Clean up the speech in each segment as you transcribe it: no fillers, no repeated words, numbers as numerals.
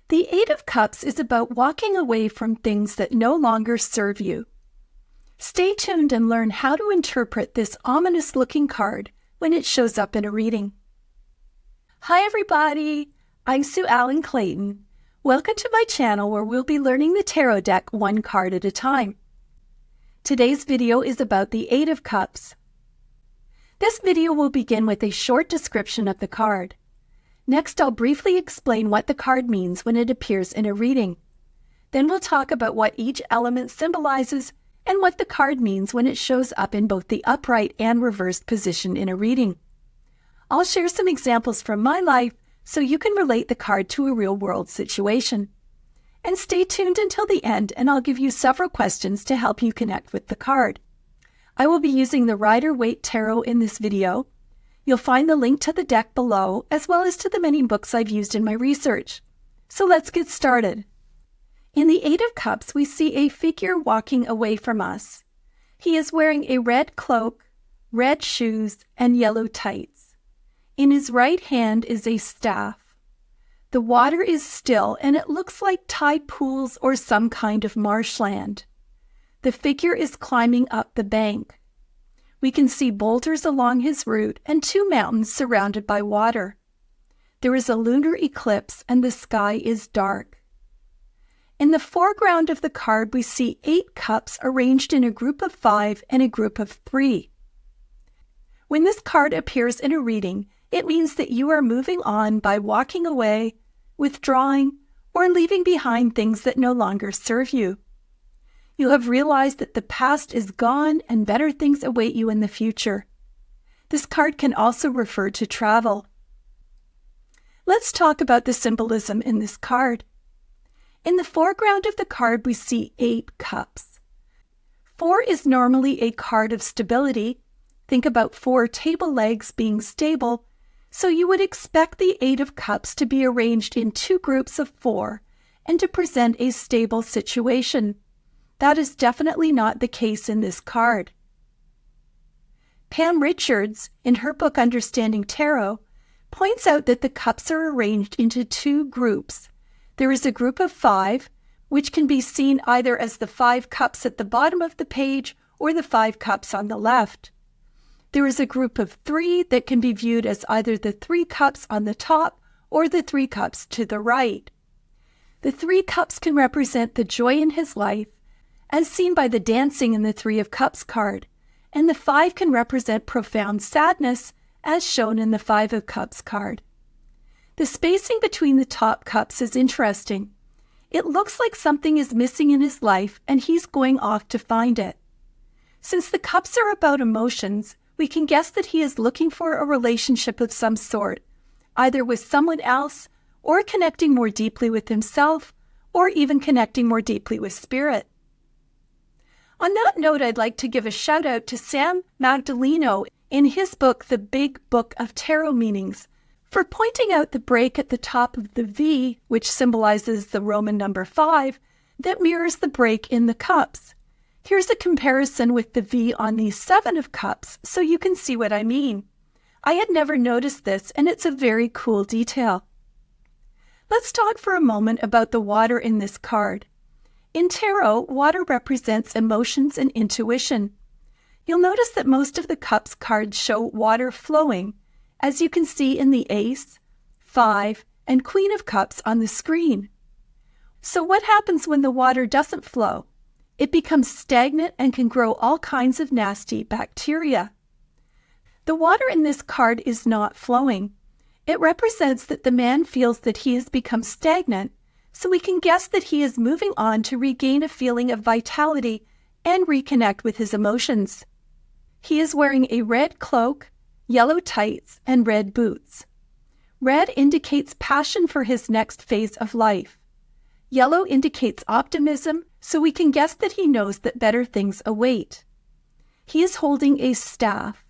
The Eight of Cups is about walking away from things that no longer serve you. Stay tuned and learn how to interpret this ominous-looking card when it shows up in a reading. Hi everybody, I'm Sue Allen Clayton. Welcome to my channel where we'll be learning the tarot deck one card at a time. Today's video is about the Eight of Cups. This video will begin with a short description of the card. Next, I'll briefly explain what the card means when it appears in a reading. Then we'll talk about what each element symbolizes and what the card means when it shows up in both the upright and reversed position in a reading. I'll share some examples from my life so you can relate the card to a real-world situation. And stay tuned until the end and I'll give you several questions to help you connect with the card. I will be using the Rider-Waite Tarot in this video. You'll find the link to the deck below, as well as to the many books I've used in my research. So let's get started. In the Eight of Cups, we see a figure walking away from us. He is wearing a red cloak, red shoes, and yellow tights. In his right hand is a staff. The water is still, and it looks like tide pools or some kind of marshland. The figure is climbing up the bank. We can see boulders along his route and two mountains surrounded by water. There is a lunar eclipse and the sky is dark. In the foreground of the card, we see 8 cups arranged in a group of 5 and a group of 3. When this card appears in a reading, it means that you are moving on by walking away, withdrawing, or leaving behind things that no longer serve you. You have realized that the past is gone and better things await you in the future. This card can also refer to travel. Let's talk about the symbolism in this card. In the foreground of the card, we see 8 cups. 4 is normally a card of stability. Think about 4 table legs being stable. So you would expect the Eight of Cups to be arranged in 2 groups of 4 and to present a stable situation. That is definitely not the case in this card. Pam Richards, in her book Understanding Tarot, points out that the cups are arranged into 2 groups. There is a group of 5, which can be seen either as the 5 cups at the bottom of the page or the 5 cups on the left. There is a group of 3 that can be viewed as either the 3 cups on the top or the 3 cups to the right. The 3 cups can represent the joy in his life, as seen by the dancing in the 3 of Cups card, and the 5 can represent profound sadness, as shown in the 5 of Cups card. The spacing between the top cups is interesting. It looks like something is missing in his life and he's going off to find it. Since the cups are about emotions, we can guess that he is looking for a relationship of some sort, either with someone else, or connecting more deeply with himself, or even connecting more deeply with spirit. On that note, I'd like to give a shout out to Sam Magdaleno in his book, The Big Book of Tarot Meanings, for pointing out the break at the top of the V, which symbolizes the Roman number 5, that mirrors the break in the cups. Here's a comparison with the V on the 7 of Cups, so you can see what I mean. I had never noticed this, and it's a very cool detail. Let's talk for a moment about the water in this card. In tarot, water represents emotions and intuition. You'll notice that most of the Cups cards show water flowing, as you can see in the Ace, 5, and Queen of Cups on the screen. So what happens when the water doesn't flow? It becomes stagnant and can grow all kinds of nasty bacteria. The water in this card is not flowing. It represents that the man feels that he has become stagnant, so we can guess that he is moving on to regain a feeling of vitality and reconnect with his emotions. He is wearing a red cloak, yellow tights, and red boots. Red indicates passion for his next phase of life. Yellow indicates optimism, so we can guess that he knows that better things await. He is holding a staff.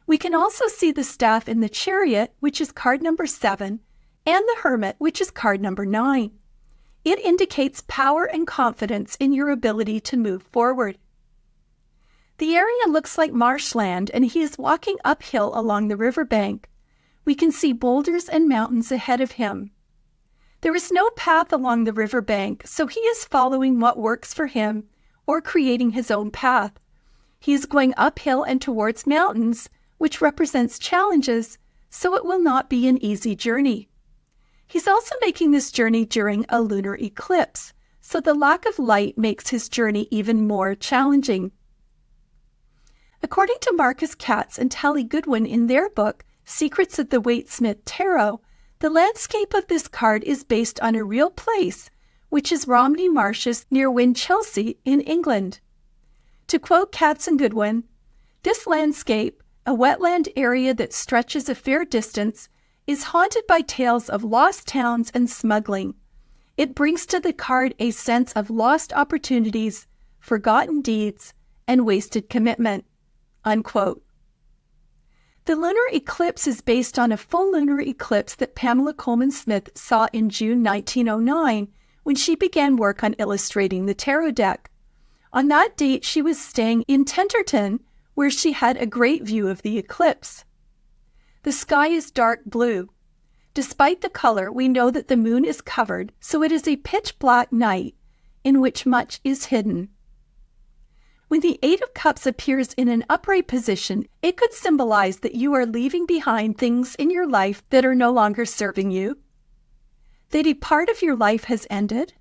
We can also see the staff in the Chariot, which is card number 7, and the Hermit, which is card number 9. It indicates power and confidence in your ability to move forward. The area looks like marshland, and he is walking uphill along the riverbank. We can see boulders and mountains ahead of him. There is no path along the river bank, so he is following what works for him or creating his own path. He is going uphill and towards mountains, which represents challenges, so it will not be an easy journey. He's also making this journey during a lunar eclipse, so the lack of light makes his journey even more challenging. According to Marcus Katz and Tally Goodwin in their book, Secrets of the Waite-Smith Tarot, the landscape of this card is based on a real place, which is Romney Marshes near Winchelsea in England. To quote Katz and Goodwin, "This landscape, a wetland area that stretches a fair distance, is haunted by tales of lost towns and smuggling. It brings to the card a sense of lost opportunities, forgotten deeds, and wasted commitment." Unquote. The lunar eclipse is based on a full lunar eclipse that Pamela Coleman Smith saw in June 1909 when she began work on illustrating the tarot deck. On that date, she was staying in Tenterton, where she had a great view of the eclipse. The sky is dark blue. Despite the color, we know that the moon is covered, so it is a pitch black night in which much is hidden. When the Eight of Cups appears in an upright position, it could symbolize that you are leaving behind things in your life that are no longer serving you, that a part of your life has ended,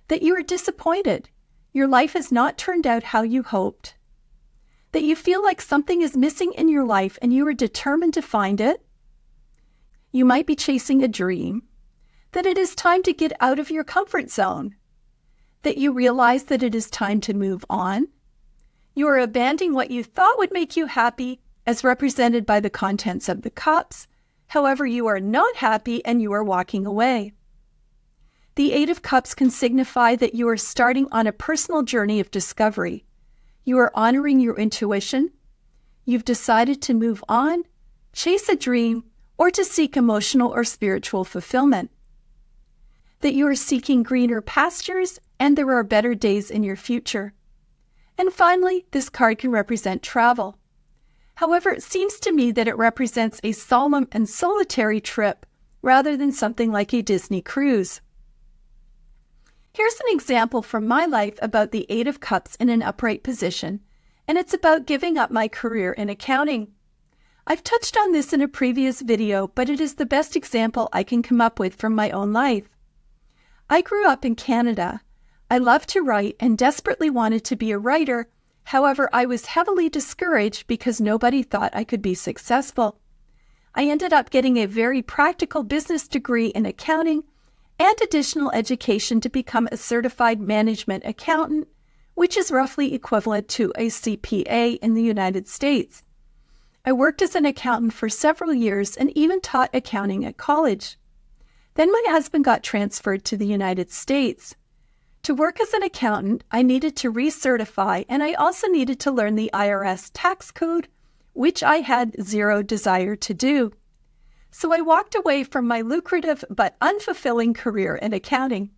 that you are disappointed, your life has not turned out how you hoped, that you feel like something is missing in your life and you are determined to find it. You might be chasing a dream, that it is time to get out of your comfort zone, that you realize that it is time to move on. You are abandoning what you thought would make you happy, as represented by the contents of the cups. However, you are not happy and you are walking away. The Eight of Cups can signify that you are starting on a personal journey of discovery. You are honoring your intuition. You've decided to move on, chase a dream, or to seek emotional or spiritual fulfillment. That you are seeking greener pastures and there are better days in your future. And finally, this card can represent travel. However, it seems to me that it represents a solemn and solitary trip rather than something like a Disney cruise. Here's an example from my life about the Eight of Cups in an upright position, and it's about giving up my career in accounting. I've touched on this in a previous video, but it is the best example I can come up with from my own life. I grew up in Canada. I loved to write and desperately wanted to be a writer. However, I was heavily discouraged because nobody thought I could be successful. I ended up getting a very practical business degree in accounting and additional education to become a certified management accountant, which is roughly equivalent to a CPA in the United States. I worked as an accountant for several years and even taught accounting at college. Then my husband got transferred to the United States. To work as an accountant, I needed to recertify, and I also needed to learn the IRS tax code, which I had zero desire to do. So I walked away from my lucrative but unfulfilling career in accounting.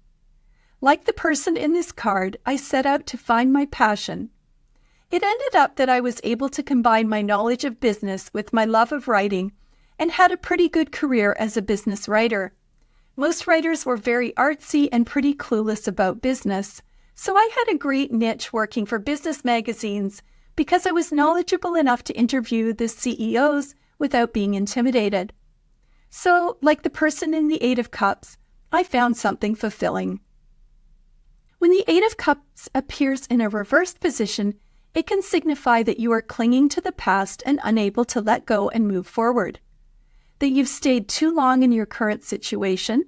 Like the person in this card, I set out to find my passion. It ended up that I was able to combine my knowledge of business with my love of writing and had a pretty good career as a business writer. Most writers were very artsy and pretty clueless about business, so I had a great niche working for business magazines because I was knowledgeable enough to interview the CEOs without being intimidated. So, like the person in the Eight of Cups, I found something fulfilling. When the Eight of Cups appears in a reversed position, it can signify that you are clinging to the past and unable to let go and move forward. That you've stayed too long in your current situation,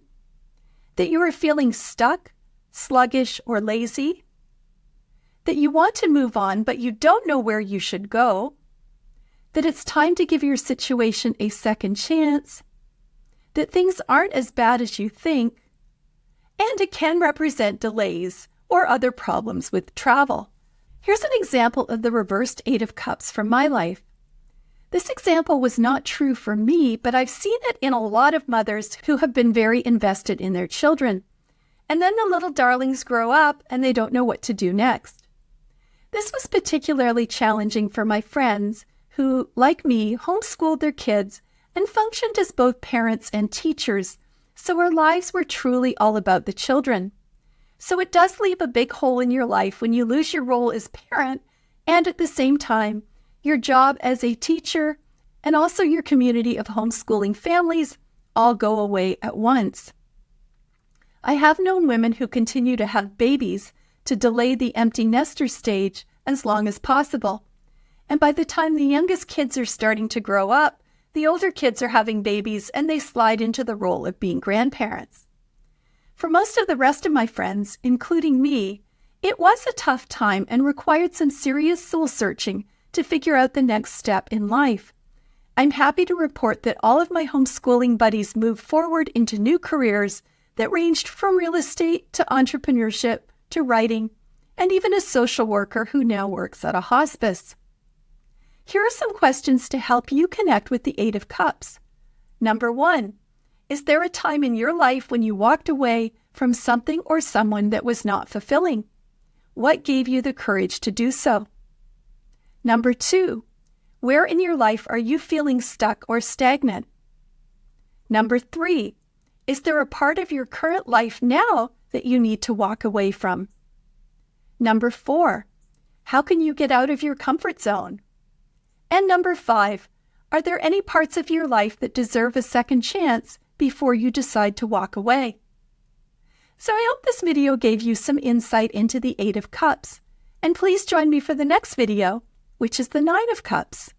that you are feeling stuck, sluggish, or lazy, that you want to move on but you don't know where you should go, that it's time to give your situation a second chance, that things aren't as bad as you think, and it can represent delays or other problems with travel. Here's an example of the reversed Eight of Cups from my life. This example was not true for me, but I've seen it in a lot of mothers who have been very invested in their children. And then the little darlings grow up and they don't know what to do next. This was particularly challenging for my friends who, like me, homeschooled their kids and functioned as both parents and teachers, So our lives were truly all about the children. So it does leave a big hole in your life when you lose your role as parent and at the same time, your job as a teacher and also your community of homeschooling families all go away at once. I have known women who continue to have babies to delay the empty nester stage as long as possible. And by the time the youngest kids are starting to grow up, the older kids are having babies and they slide into the role of being grandparents. For most of the rest of my friends, including me, it was a tough time and required some serious soul searching to figure out the next step in life. I'm happy to report that all of my homeschooling buddies moved forward into new careers that ranged from real estate to entrepreneurship to writing, and even a social worker who now works at a hospice. Here are some questions to help you connect with the Eight of Cups. Number 1, is there a time in your life when you walked away from something or someone that was not fulfilling? What gave you the courage to do so? Number 2, where in your life are you feeling stuck or stagnant? Number 3, is there a part of your current life now that you need to walk away from? Number 4, how can you get out of your comfort zone? And number 5, are there any parts of your life that deserve a second chance before you decide to walk away? So I hope this video gave you some insight into the Eight of Cups. And please join me for the next video, which is the Nine of Cups.